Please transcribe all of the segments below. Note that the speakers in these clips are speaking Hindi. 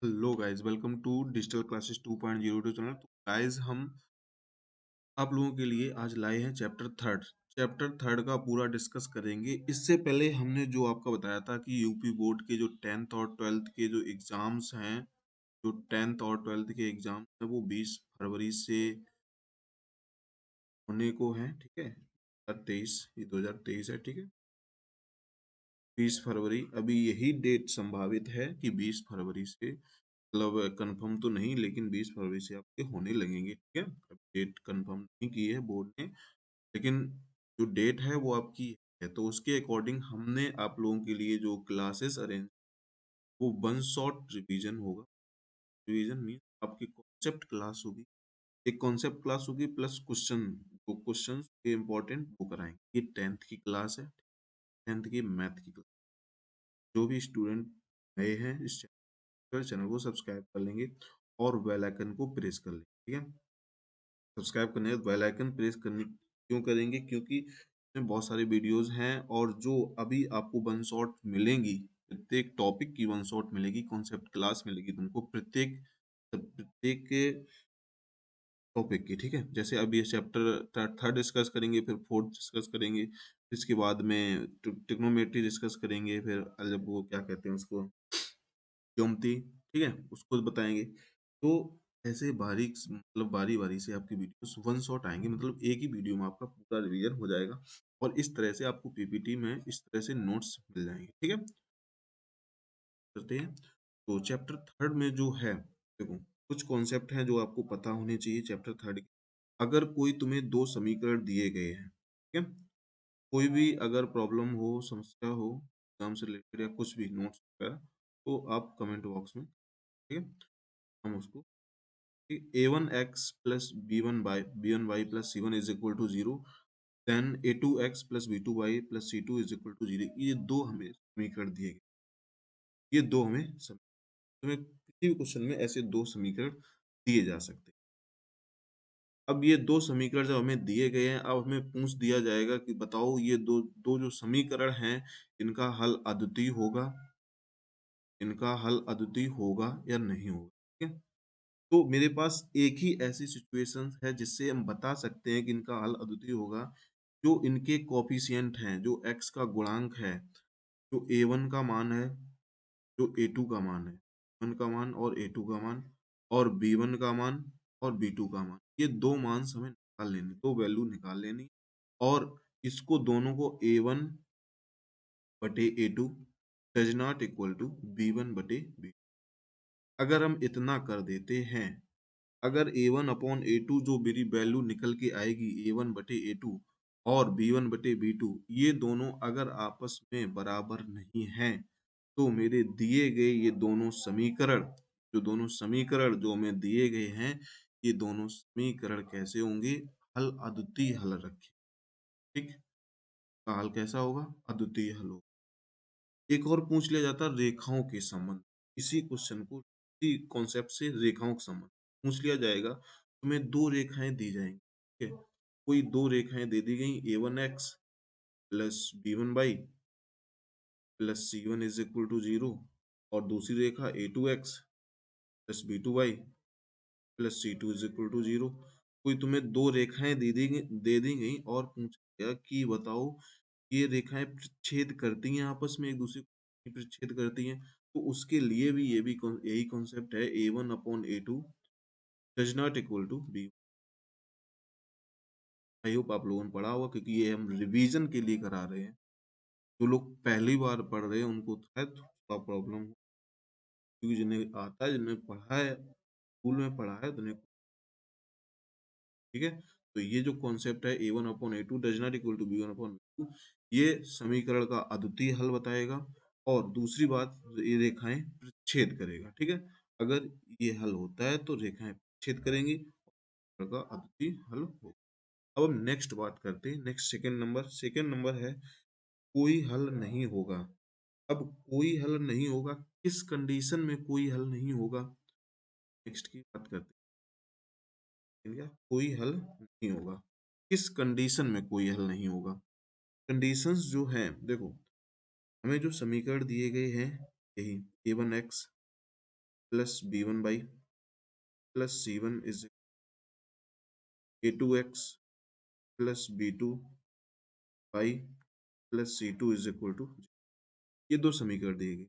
Hello guys, welcome to digital classes 2.0 channel. तो गाइस, हम आप लोगों के लिए आज लाए हैं चैप्टर थर्ड का पूरा डिस्कस करेंगे। इससे पहले हमने जो आपका बताया था कि यूपी बोर्ड के जो 10th और 12th के जो एग्जाम्स हैं, जो 10th और 12th के एग्जाम हैं वो 20 फरवरी से होने को हैं। ठीक है, 2023, ये 2023 है। ठीक है, 20 फरवरी अभी यही डेट संभावित है कि 20 फरवरी से, मतलब कंफर्म तो नहीं, लेकिन 20 फरवरी से आपके होने लगेंगे। ठीक है, अब डेट कंफर्म नहीं की है बोर्ड ने, लेकिन जो डेट है वो आपकी है। तो उसके अकॉर्डिंग हमने आप लोगों के लिए जो क्लासेस अरेंज, वो वन शॉट रिवीजन होगा। रिवीजन मीन आपकी कॉन्सेप्ट क्लास होगी, एक कॉन्सेप्ट क्लास होगी प्लस क्वेश्चन, जो क्वेश्चन के इम्पोर्टेंट वो कराएंगे। ये 10th की क्लास है, 10th की मैथ की क्लास। जो भी स्टूडेंट नए हैं इस चैनल को सब्सक्राइब कर लेंगे और बेल आइकन को प्रेस कर लेंगे। ठीक है, सब्सक्राइब करने के बाद बेल आइकन प्रेस करने क्यों करेंगे? क्योंकि इसमें बहुत सारे वीडियोस हैं, और जो अभी आपको वन शॉट मिलेंगी, प्रत्येक टॉपिक की वन शॉट मिलेगी, कॉन्सेप्ट क्लास मिलेगी तुमको प्रत्येक प्रत्येक टॉपिक की। ठीक है, जैसे अभी ये चैप्टर थर्ड डिस्कस करेंगे, फिर फोर्थ डिस्कस करेंगे, इसके बाद में ट्रिग्नोमेट्री डिस्कस करेंगे, फिर जब वो क्या कहते हैं उसको, ज्योमेट्री। ठीक है, उसको बताएंगे। तो ऐसे बारीक मतलब बारी बारी से आपकी वीडियोस वन शॉट आएंगे, मतलब एक ही वीडियो में आपका पूरा रिवीजन हो जाएगा, और इस तरह से आपको पीपीटी में इस तरह से नोट्स मिल जाएंगे। ठीक है, करते हैं। तो चैप्टर थर्ड में जो है, देखो, कुछ कॉन्सेप्ट हैं जो आपको पता होने चाहिए चैप्टर थर्ड के। अगर कोई तुम्हें दो समीकरण दिए गए हैं, ठीक है, कोई भी अगर प्रॉब्लम हो, समस्या हो, एग्जाम से रिलेटेड या कुछ भी नोट्स वगैरह, तो आप कमेंट बॉक्स में, ठीक है, हम उसको, A one x plus B one y plus C one is equal to zero, then A two x plus B two y plus C two is equal to zero, ये दो हमें समीकरण दिए गए। ये दो हमें किसी भी क्वेश्चन में ऐसे दो समीकरण दिए जा सकते हैं। अब ये दो समीकरण जब हमें दिए गए हैं, अब हमें पूछ दिया जाएगा कि बताओ ये दो दो जो समीकरण हैं, इनका हल अद्वितीय होगा, इनका हल अद्वितीय होगा या नहीं होगा। ठीक है, तो मेरे पास एक ही ऐसी सिचुएशन है जिससे हम बता सकते हैं कि इनका हल अद्वितीय होगा। जो इनके कोफिशिएंट हैं, जो x का गुणांक है, जो a1 का मान है, जो a2 का मान है, वन का मान और a2 का मान, और b1 का मान और b2 का मान, ये दो मान हमें निकाल लेनी, दो वैल्यू निकाल लेनी, और इसको दोनों को a1 बटे a2 does not equal to b1 बटे b। अगर हम इतना कर देते हैं, अगर a1 अपॉन a2 जो मेरी वैल्यू निकल के आएगी a1 बटे a2 और b1 बटे b2, ये दोनों अगर आपस में बराबर नहीं हैं, तो मेरे दिए गए ये दोनों समीकरण, जो हमें दिए गए हैं, ये दोनों समीकरण कैसे होंगे? हल अद्वितीय हल रखें। ठीक, का हल कैसा होगा? अद्वितीय हल होगा। एक और पूछ लिया जाता है रेखाओं के संबंध, इसी क्वेश्चन को, इसी कॉन्सेप्ट से रेखाओं का संबंध पूछ लिया जाएगा। तुम्हें दो रेखाएं दी जाएंगी। ठीक है, कोई दो रेखाएं दे दी गई, a1x plus b1y plus c1 is equal to zero, और दूसरी रेखा a2x plus b2y plus c2 is equal to zero. कोई तुम्हें दो रेखाएं दे दी गई और पूछ लिया कि बताओ ये रेखाएं प्रतिच्छेद करती हैं आपस में, एक दूसरे को प्रतिच्छेद करती हैं, तो उसके लिए भी यही कॉन्सेप्ट है, a1 upon a2 does not equal to b। I hope आप लोगों ने पढ़ा होगा, क्योंकि ये हम रिवीजन के लिए करा रहे हैं। जो लोग पहली बार पढ़ रहे हैं उनको शायद थोड़ा प्रॉब्लम हो, क्योंकि जिन्हें आता है, जिन्हें पढ़ा है, स्कूल में पढ़ा है, तो उन्हें, ठीक है। तो ये जो कॉन्सेप्ट है A one upon A two does not equal to B one upon B two, ये समीकरण का अद्वितीय हल बताएगा, और दूसरी बात, ये रेखाएं प्रतिच्छेद करेगा। ठीक है, अगर ये हल होता है तो रेखाएं प्रतिच्छेद करेंगी, समीकरण का अद्वितीय हल होगा। अब हम नेक्स्ट बात करते हैं, नेक्स्ट सेकेंड नंबर है कोई हल नहीं होगा। अब कोई हल नहीं होगा, किस कंडीशन में कोई हल नहीं होगा, नेक्स्ट की बात करते हैं। क्या कोई हल नहीं होगा, किस कंडीशन में कोई हल नहीं होगा? कंडीशंस जो हैं, देखो, हमें जो समीकरण दिए गए हैं, यही a1x plus b1 by plus c1 is a2x plus b2 by plus c2 is equal to, ये दो समीकरण दिए गए।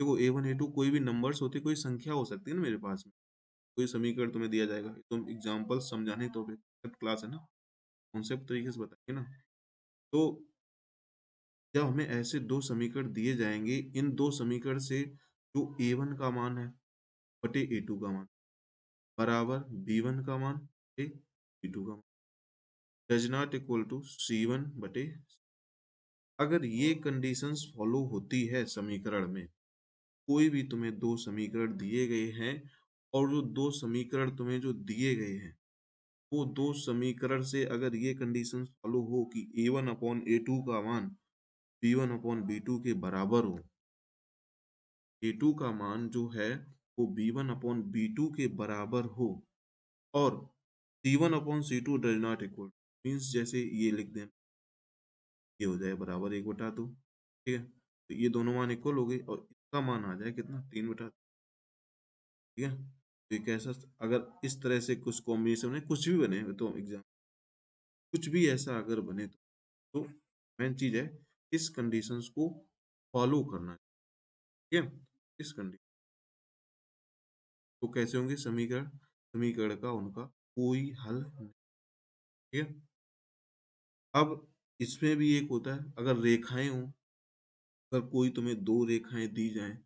देखो a1 a2 कोई भी नंबर्स होते, कोई संख्या हो सकती है ना मेरे पास में, कोई समीकरण तुम्हें दिया जाएगा, तुम एग्जाम्पल समझाने तो क्लास है ना, कॉन्सेप्ट तरीके से बताएंगे ना। तो जब हमें ऐसे दो समीकरण दिए जाएंगे, इन दो समीकरण से जो a1 का मान है बटे a2 का मान बराबर b1 का मान बटे b2 का मान does not equal to c1 बटे, अगर ये कंडीशंस फॉलो होती है समीकरण में, कोई भी तुम्हें दो समीकरण दिए गए हैं और जो दो समीकरण तुम्हें जो दिए गए हैं, वो दो समीकरण से अगर ये कंडीशन फॉलो हो कि a1 अपॉन a2 का मान b1 अपॉन b2 के बराबर हो, a2 का मान जो है वो b1 अपॉन b2 के बराबर हो, और c1 upon c2 does not equal, means जैसे ये लिख दें, ये हो जाए बराबर 1/2, ठीक है, तो ये दोनों मान इक्वल हो गए और इसका मान आ जाए कितना 3/2, ठीक है। तो ये कैसा, अगर इस तरह से कुछ कॉम्बिनेशन में कुछ भी बने तो एग्जाम, कुछ भी ऐसा अगर बने तो मेन चीज है इस कंडीशंस को फॉलो करना, ठीक है। इस कंडीशन तो कैसे होंगे समीकरण, समीकरण का उनका कोई हल नहीं, ठीक है। अब इसमें भी एक होता है, अगर रेखाएं हो, अगर कोई तुम्हें दो रेखाएं दी जाएं,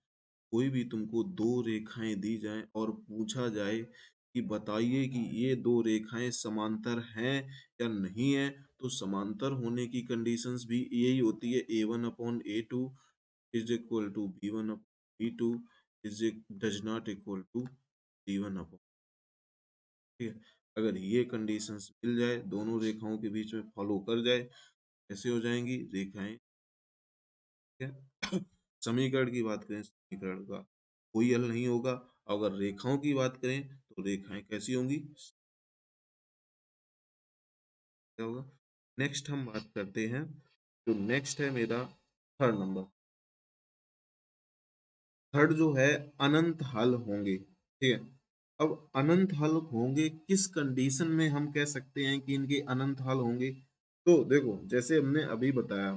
कोई भी तुमको दो रेखाएं दी जाएं और पूछा जाए कि बताइए कि ये दो रेखाएं समांतर हैं या नहीं है, तो समांतर होने की कंडीशंस भी यही होती है, a1 upon a2 is equal to b1 upon b2 is does not equal to c1 upon, ठीक है। अगर ये कंडीशंस मिल जाए, दोनों रेखाओं के बीच में फॉलो कर जाए, कैसे हो जाएंगी रेखाएं, ठीक है। समीकरण की बात करें, समीकरण का कोई हल नहीं होगा, अगर रेखाओं की बात करें तो रेखाएं कैसी होंगी, क्या होगा। नेक्स्ट हम बात करते हैं, जो नेक्स्ट है मेरा थर्ड नंबर, थर्ड जो है अनंत हल होंगे, ठीक है। अब अनंत हल होंगे किस कंडीशन में हम कह सकते हैं कि इनके अनंत हल होंगे, तो देखो जैसे हमने अभी बताया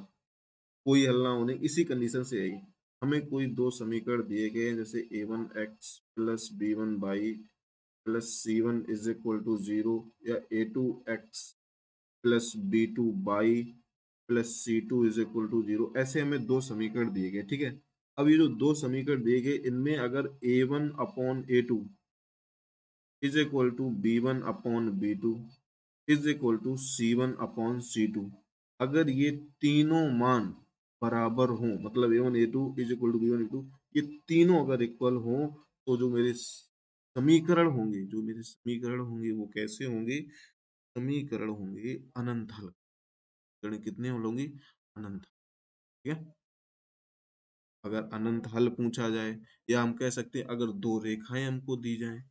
कोई हल ना होने, इसी कंडीशन से है, हमें कोई दो समीकरण दिए गए हैं, जैसे a1x plus b1 by plus c1 is equal to 0, या a2x plus b2 by plus c2 is equal to 0, ऐसे हमें दो समीकरण दिए गए, ठीक है। अब ये जो दो समीकरण दिए गए, इनमें अगर a1 upon a2 is equal to b1 upon b2 is equal to c1 upon c2, अगर ये तीनों मान बराबर हो, मतलब a1 a2 is equal to b1 a2, ये तीनों अगर इक्वल हो, तो जो मेरे समीकरण होंगे, जो मेरे समीकरण होंगे वो कैसे होंगे, समीकरण होंगे अनंत हल, समीकरण कितने हल होंगे, अनंत, ठीक है। अगर अनंत हल पूछा जाए, या हम कह सकते हैं अगर दो रेखाएं हमको दी जाएं,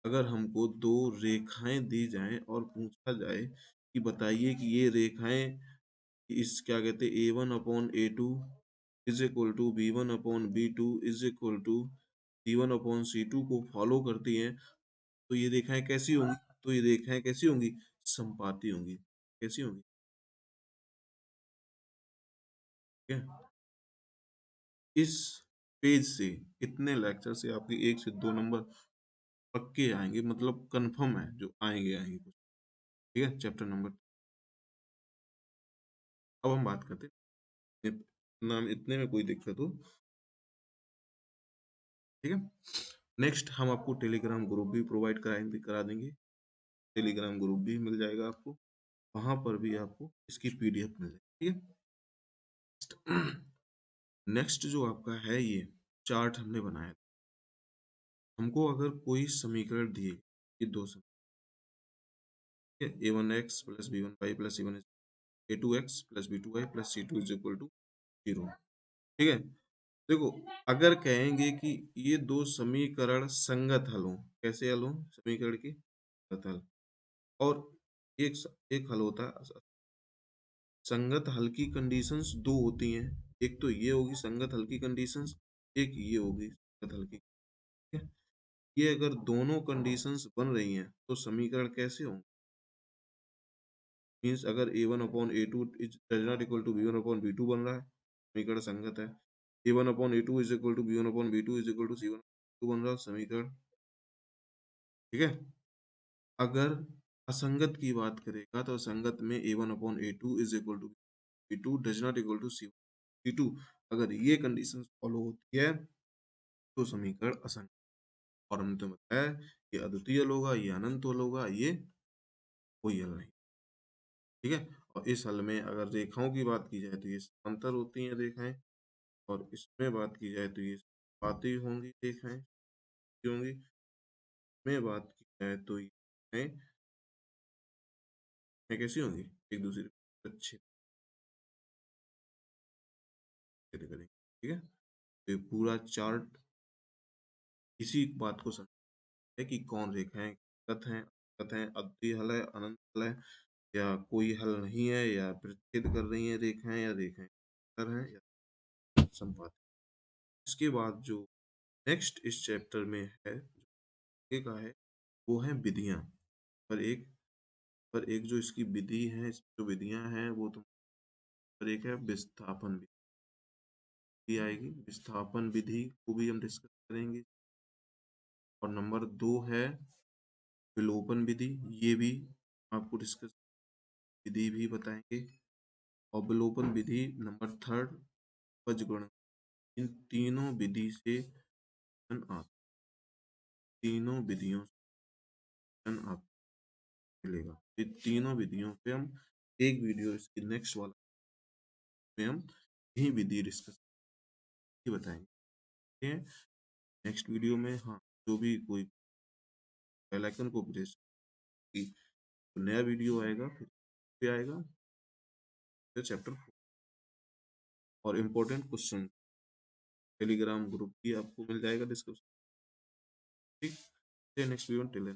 अगर हमको दो रेखाएं दी जाएं और पूछा जाए कि बताइए कि ये रेखाएं इस क्या कहते हैं a1 upon a2 is equal to b1 upon b2 is equal to c1 upon c2 को फॉलो करती हैं, तो ये रेखाएं कैसी होंगी, तो ये रेखाएं कैसी होंगी, संपाती होंगी, कैसी होंगी, ठीक है। इस पेज से, इतने लेक्चर से आपके एक से दो नंबर पक्के आएंगे, मतलब कंफर्म है, जो आएंगे आएंगे कुछ, ठीक है। चैप्टर नंबर, अब हम बात करते हैं नाम, इतने में कोई दिक्कत हो, ठीक है। नेक्स्ट हम आपको टेलीग्राम ग्रुप भी प्रोवाइड कराएंगे, करा देंगे, टेलीग्राम ग्रुप भी मिल जाएगा आपको, वहां पर भी आपको इसकी पीडीएफ मिल जाएगी, ठीक है। नेक्स्ट जो आपका है ये चार्ट हमने बनाया, हमको अगर कोई समीकरण दिए, ये दो समीकरण, a1x plus b1y plus c1 a2x plus b2y plus c2 is equal to 0, ठीक है। देखो अगर कहेंगे कि ये दो समीकरण संगत हल हो, कैसे हल हो, समीकरण की संगत हल, और एक हल होता है संगत हल की कंडीशंस दो होती हैं, एक तो ये होगी संगत हल की कंडीशंस, एक ये होगी संगत हल की, ठीक है। ये अगर दोनों कंडीशंस बन रही हैं तो समीकरण कैसे होंगे? मीन्स अगर a1 upon a2 is does not equal to b1 upon b2 बन रहा है, समीकरण संगत है। a1 upon a2 is equal to b1 upon b2 is equal to c1 2 बन रहा है, समीकरण ठीक है। अगर असंगत की बात करेगा तो असंगत में a1 upon a2 is equal to b2 does not equal to c2। अगर ये कंडीशन फॉलो होती है तो समीकरण असंगत। और हमने तो बताया ये अद्वितीय हल होगा, ये अनंत हल होगा, ये कोई हल नहीं, ठीक है। और इस हल में अगर रेखाओं की बात की जाए तो ये समांतर होती हैं रेखाएं, और इसमें बात की जाए तो ये आती होंगी रेखाएं होंगी, में बात की जाए तो ये कैसी होंगी, एक दूसरे को अच्छे से करेंगे, ठीक है। तो ये पूरा चार्ट इसी बात को समझ है कि कौन रेखाएं सतत हैं, असतत हैं, अद्वितीय हल है, अनंत हल है, या कोई हल नहीं है, या प्रतिच्छेद कर रही हैं रेखाएं, या रेखाएं हैं, या संपात। इसके बाद जो नेक्स्ट इस चैप्टर में है आगे का है वो है विधियां। पर एक जो इसकी विधि है, जो विधियां हैं वो तो पर एक है विस्थापन विधि आएगी, विस्थापन विधि को भी हम डिस्कस करेंगे। और नंबर 2 है विलोपन विधि, ये भी आपको डिस्कस विधि भी बताएंगे। और विलोपन विधि नंबर 3 उपज इन तीनों विधि से तीनों विधियों से आप मिलेगा। ये तीनों विधियों पे हम एक वीडियो इसकी नेक्स्ट वाला में हम यही विधि डिस्कस बताएंगे, नेक्स्ट वीडियो में। हाँ, जो भी कोई बेल आइकन को प्रेस की तो नया वीडियो आएगा, फिर आएगा फिर चैप्टर 4 और इम्पोर्टेंट क्वेश्चन टेलीग्राम ग्रुप भी आपको मिल जाएगा डिस्कशन, ठीक है। Next video till